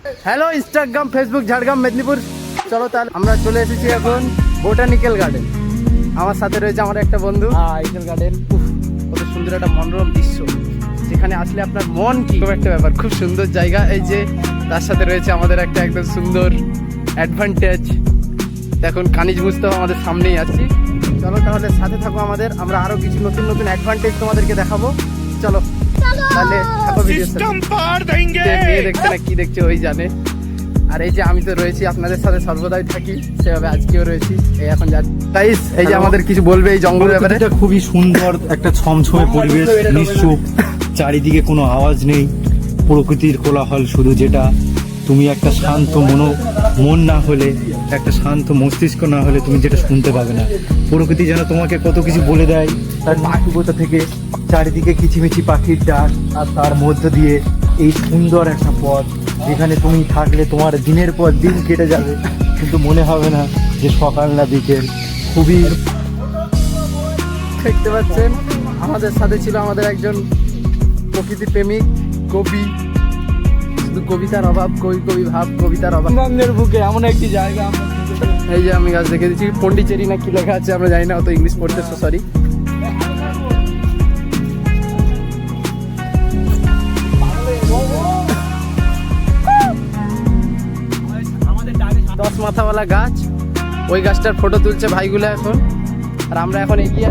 Hello Instagram, Facebook, Jhargram, Medinipur. চলো তাহলে আমরা চলে এসেছি এখন বোটানিক্যাল গার্ডেন। আমার সাথে রয়েছে আমার একটা বন্ধু। আইকেল গার্ডেন, কত সুন্দর একটা মনোরম দৃশ্য, যেখানে আসলে আপনার মন কি একটা ব্যাপার, খুব সুন্দর জায়গা। এই যে তার সাথে রয়েছে আমাদের একটা একদম সুন্দর অ্যাডভান্টেজ। দেখুন কানিজ মুস্তাফা আমাদের সামনেই আসছি। চলো তাহলে সাথে থাকো আমাদের, আমরা আরো কিছু নতুন নতুন অ্যাডভান্টেজ তোমাদেরকে দেখাবো। চলো তাহলে থাকো ভিডিও। মেয়ে দেখছে না কি দেখছে ওই জানে। আর এই যে আমি তো রয়েছি আপনাদের সাথে, সর্বদাই থাকি, সেভাবে আজকেও রয়েছি। এই এখন গাইস, এই যে আমাদের কিছু বলবে এই জঙ্গলের ব্যাপারে। এটা খুবই সুন্দর একটা ছমছমে পরিবেশ, নিশ্চুপ, চারিদিকে কোনো আওয়াজ নেই, প্রকৃতির কোলাহল শুধু। যেটা তুমি একটা শান্ত মন না হলে, একটা শান্ত মস্তিষ্ক না হলে তুমি যেটা শুনতে পাবে না। প্রকৃতি যেন তোমাকে কত কিছু বলে দেয়, তার নিষ্ঠুপতা থেকে চারিদিকে কিচিমিচি পাখির ডাক, আর তার মধ্য দিয়ে এই সুন্দর একটা পথ, যেখানে তুমি থাকলে তোমার দিনের পর দিন কেটে যাবে, কিন্তু মনে হবে না যে সকাল না বিকেল। খুবই দেখতে পাচ্ছেন আমাদের সাথে ছিল আমাদের একজন প্রকৃতি প্রেমিক কবি। শুধু কবিতার অভাব, কবি ভাব, কবিতার অভাব। গঙ্গের বুকে এমন একটি জায়গা। এই যে আমি গাছ দেখে দিচ্ছি, পন্ডিচেরি না কি লেখা আছে আমরা জানি না, অত ইংলিশ পড়তে, সরি। দশ মাথাওয়ালা গাছ, ওই গাছটার ফটো তুলছে ভাইগুলো এখন। আর আমরা এখন এগিয়ে